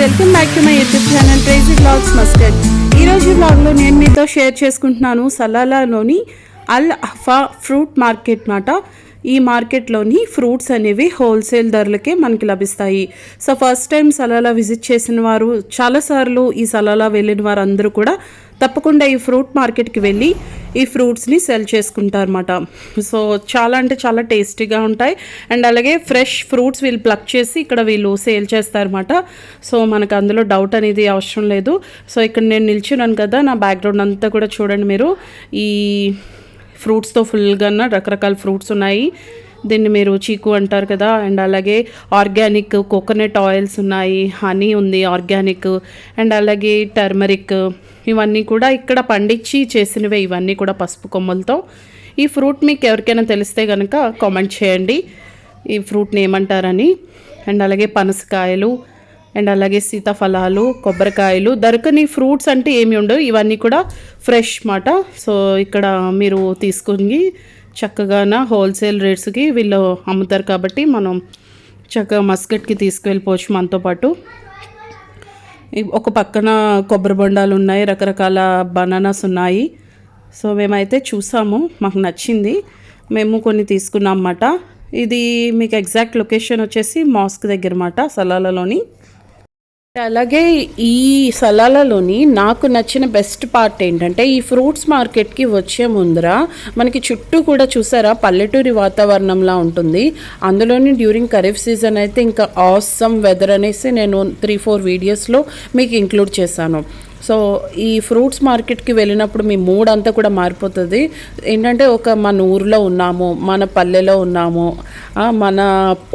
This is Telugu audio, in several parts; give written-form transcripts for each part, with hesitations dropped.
Welcome back to my YouTube channel crazy vlogs Muscat. ఈరోజు వ్లాగ్లో నేను మీతో షేర్ చేసుకుంటున్నాను సలాలాలోని అల్ అఫా ఫ్రూట్ మార్కెట్ మాట. ఈ మార్కెట్లోని ఫ్రూట్స్ అనేవి హోల్సేల్ ధరలకే మనకి లభిస్తాయి. So first time Salala visit చేసిన వారు, చాలాసార్లు ఈ సలాలా వెళ్ళిన వారు అందరూ కూడా తప్పకుండా ఈ ఫ్రూట్ మార్కెట్కి వెళ్ళి ఈ ఫ్రూట్స్ని సెల్ చేసుకుంటారన్నమాట. సో చాలా అంటే చాలా టేస్టీగా ఉంటాయి. అండ్ అలాగే ఫ్రెష్ ఫ్రూట్స్ వీళ్ళు ప్లక్ చేసి ఇక్కడ వీళ్ళు సేల్ చేస్తారన్నమాట. సో మనకు అందులో డౌట్ అనేది అవసరం లేదు. సో ఇక్కడ నేను నిల్చున్నాను కదా, నా బ్యాక్గ్రౌండ్ అంతా కూడా చూడండి మీరు. ఈ ఫ్రూట్స్తో ఫుల్గా రకరకాల ఫ్రూట్స్ ఉన్నాయి. దీన్ని మీరు చీకు అంటారు కదా. అండ్ అలాగే ఆర్గానిక్ కోకోనట్ ఆయిల్స్ ఉన్నాయి, హనీ ఉంది ఆర్గానిక్, అండ్ అలాగే టర్మరిక్, ఇవన్నీ కూడా ఇక్కడ పండించి చేసినవే. ఇవన్నీ కూడా పసుపు కొమ్మలతో. ఈ ఫ్రూట్ మీకు ఎవరికైనా తెలిస్తే కనుక కామెంట్ చేయండి ఈ ఫ్రూట్ని ఏమంటారని. అండ్ అలాగే పనసకాయలు, అండ్ అలాగే సీతాఫలాలు, కొబ్బరికాయలు, దొరకని ఫ్రూట్స్ అంటే ఏమి ఉండవు. ఇవన్నీ కూడా ఫ్రెష్ మాట. సో ఇక్కడ మీరు తీసుకుని చక్కగా హోల్సేల్ రేట్స్కి వీళ్ళు అమ్ముతారు కాబట్టి మనం చక్కగా మస్కట్కి తీసుకువెళ్ళిపోవచ్చు మనతో పాటు. ఒక పక్కన కొబ్బరి బొండాలు ఉన్నాయి, రకరకాల బనానాస్ ఉన్నాయి. సో మేమైతే చూసాము, మాకు నచ్చింది, మేము కొన్ని తీసుకున్నాం అన్నమాట. ఇది మీకు ఎగ్జాక్ట్ లొకేషన్ వచ్చేసి మాస్క్ దగ్గర అన్నమాట, సలాలాలోని. అలాగే ఈ సలాలాలోని నాకు నచ్చిన బెస్ట్ పార్ట్ ఏంటంటే, ఈ ఫ్రూట్స్ మార్కెట్కి వచ్చే ముందర మనకి చుట్టూ కూడా చూసారా పల్లెటూరి వాతావరణంలా ఉంటుంది. అందులోని డ్యూరింగ్ ఖరీఫ్ సీజన్ అయితే ఇంకా ఆసమ్ వెదర్ అనేసి నేను 3-4 వీడియోస్లో మీకు ఇంక్లూడ్ చేశాను. సో ఈ ఫ్రూట్స్ మార్కెట్కి వెళ్ళినప్పుడు మీ మూడ్ అంతా కూడా మారిపోతుంది. ఏంటంటే మన ఊరిలో ఉన్నాము, మన పల్లెలో ఉన్నాము, మన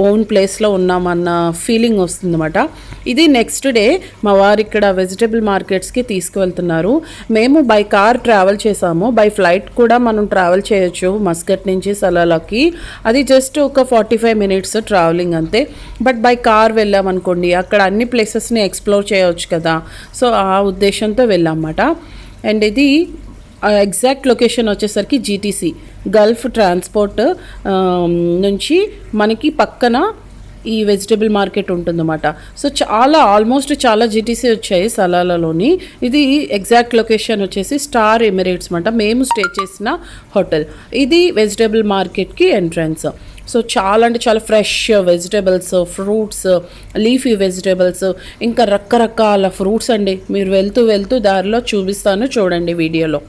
ఓన్ ప్లేస్లో ఉన్నాము అన్న ఫీలింగ్ వస్తుందన్నమాట. ఇది నెక్స్ట్ డే మా వారు ఇక్కడ వెజిటబుల్ మార్కెట్స్కి తీసుకువెళ్తున్నారు. మేము బై కార్ ట్రావెల్ చేసాము. బై ఫ్లైట్ కూడా మనం ట్రావెల్ చేయొచ్చు మస్కట్ నుంచి సలాలాకి. అది జస్ట్ ఒక 45 మినిట్స్ ట్రావెలింగ్ అంతే. బట్ బై కార్ వెళ్ళామనుకోండి, అక్కడ అన్ని ప్లేసెస్ని ఎక్స్ప్లోర్ చేయవచ్చు కదా. సో ఆ ఉద్దేశంతో వెళ్ళామన్నమాట. అండ్ ఇది ఎగ్జాక్ట్ లొకేషన్ వచ్చేసరికి జీటీసీ గల్ఫ్ ట్రాన్స్పోర్ట్ నుంచి మనకి పక్కన ఈ వెజిటబుల్ మార్కెట్ ఉంటుందన్నమాట. సో ఆల్మోస్ట్ చాలా జీటీసీ వచ్చాయి సలాలాలోని. ఇది ఎగ్జాక్ట్ లొకేషన్ వచ్చేసి స్టార్ ఎమిరేట్స్ అన్నమాట, మేము స్టే చేసిన హోటల్. ఇది వెజిటబుల్ మార్కెట్కి ఎంట్రన్స్. సో చాలా అంటే చాలా fresh vegetables, fruits, leafy vegetables, ఇంకా రకరకాల ఫ్రూట్స్ అండి. మీరు వెళ్తూ దారిలో చూపిస్తాను, చూడండి వీడియోలో.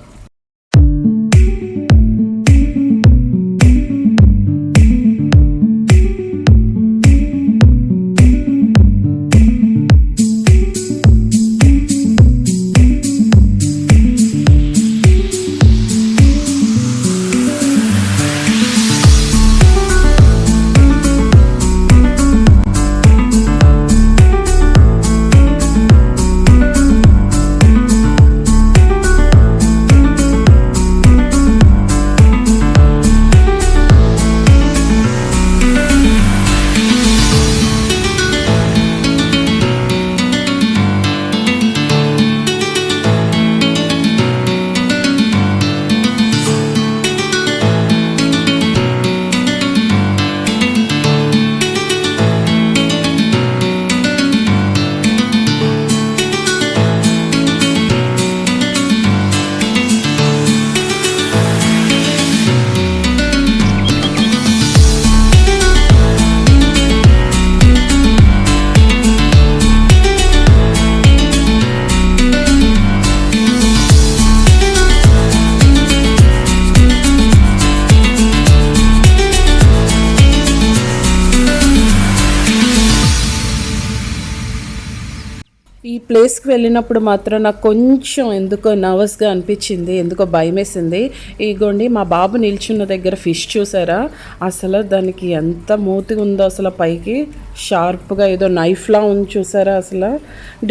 ఈ ప్లేస్కి వెళ్ళినప్పుడు మాత్రం నాకు కొంచెం ఎందుకో నర్వస్గా అనిపించింది, ఎందుకో భయం వేసింది. ఇగోండి మా బాబు నిల్చున్న దగ్గర ఫిష్ చూసారా, అసలు దానికి ఎంత మూతి ఉందో, అసలు పైకి షార్ప్గా ఏదో నైఫ్లా ఉంది చూసారా. అసలు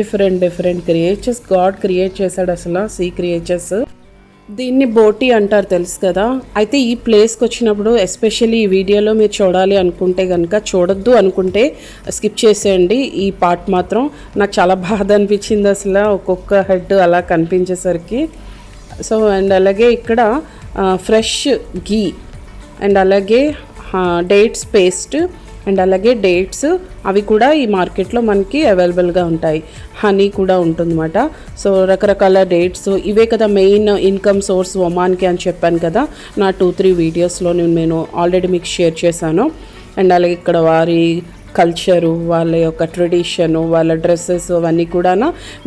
డిఫరెంట్ క్రియేచర్స్ గాడ్ క్రియేట్ చేశాడు, అసలు సీ క్రియేచర్స్. దీన్ని బోటీ అంటారు తెలుసు కదా. అయితే ఈ ప్లేస్కి వచ్చినప్పుడు ఎస్పెషల్లీ ఈ వీడియోలో మీరు చూడాలి అనుకుంటే కనుక, చూడొద్దు అనుకుంటే స్కిప్ చేసేయండి. ఈ పార్ట్ మాత్రం నాకు చాలా బాధ అనిపించింది అసలు, ఒక్కొక్క హెడ్ అలా కనిపించేసరికి. సో అండ్ అలాగే ఇక్కడ ఫ్రెష్ ఘీ, అండ్ అలాగే డేట్స్ పేస్ట్, అండ్ అలాగే డేట్స్ అవి కూడా ఈ మార్కెట్లో మనకి అవైలబుల్గా ఉంటాయి. హనీ కూడా ఉంటుందన్నమాట. సో రకరకాల డేట్స్ ఇవే కదా మెయిన్ ఇన్కమ్ సోర్స్ ఒమాన్కి అని చెప్పాను కదా, నా 2-3 వీడియోస్లో నేను ఆల్రెడీ మీకు షేర్ చేశాను. అండ్ అలాగే ఇక్కడ వారి కల్చరు, వాళ్ళ యొక్క ట్రెడిషను, వాళ్ళ డ్రెస్సెస్ అవన్నీ కూడా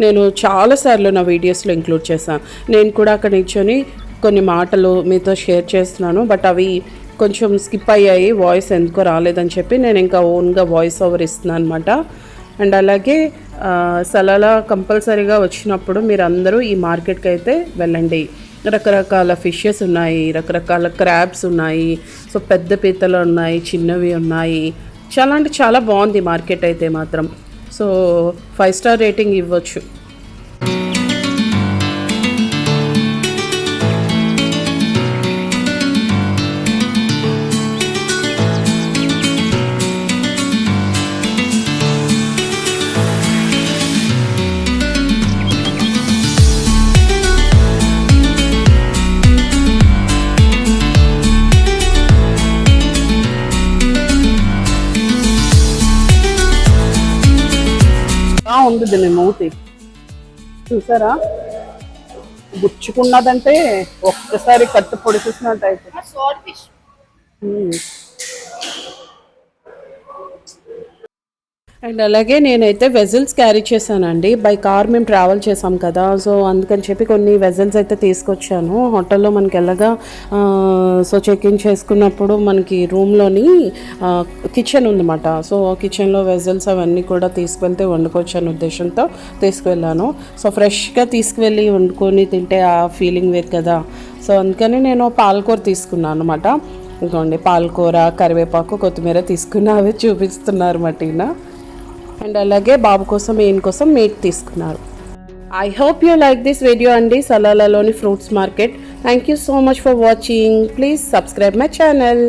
నేను చాలాసార్లు నా వీడియోస్లో ఇంక్లూడ్ చేశాను. నేను కూడా అక్కడ నిల్చొని కొన్ని మాటలు మీతో షేర్ చేస్తున్నాను, బట్ అవి కొంచెం స్కిప్ అయ్యాయి, వాయిస్ ఎందుకో రాలేదని చెప్పి నేను ఇంకా ఓన్గా వాయిస్ ఓవర్ ఇస్తున్నాను అనమాట. అండ్ అలాగే సలాలా కంపల్సరీగా వచ్చినప్పుడు మీరు అందరూ ఈ మార్కెట్కి అయితే వెళ్ళండి. రకరకాల ఫిషెస్ ఉన్నాయి, రకరకాల క్రాబ్స్ ఉన్నాయి, సో పెద్ద పీతలు ఉన్నాయి, చిన్నవి ఉన్నాయి. చాలా అంటే చాలా బాగుంది మార్కెట్ అయితే మాత్రం. సో 5 స్టార్ రేటింగ్ ఇవ్వచ్చు. ఉంది దీన్ని మూతి చూసారా, గుచ్చుకున్నదంటే ఒక్కసారి కట్టు పొడిచేసినట్టు అయితే. అండ్ అలాగే నేనైతే వెజల్స్ క్యారీ చేశానండి. బై కార్ మేము ట్రావెల్ చేసాం కదా, సో అందుకని చెప్పి కొన్ని వెజల్స్ అయితే తీసుకొచ్చాను. హోటల్లో మనకి ఎలాగా సో చెక్ ఇన్ చేసుకున్నప్పుడు మనకి రూమ్లోని కిచెన్ ఉందన్నమాట. సో కిచెన్లో వెజల్స్ అవన్నీ కూడా తీసుకువెళ్తే వండుకోవచ్చని ఉద్దేశంతో తీసుకువెళ్ళాను. సో ఫ్రెష్గా తీసుకువెళ్ళి వండుకొని తింటే ఆ ఫీలింగ్ వేరు కదా. సో అందుకని నేను పాలకూర తీసుకున్నాను అనమాట. ఇంకోండి పాలకూర, కరివేపాకు, కొత్తిమీర తీసుకున్నా, అవి చూపిస్తున్నారు మటీనా. అండ్ అలాగే బాబు కోసం ఈయన కోసం మీట్ తీసుకున్నారు. I hope you like this video అండి, సలాలాలోని fruits market. Thank you so much for watching. Please subscribe my channel.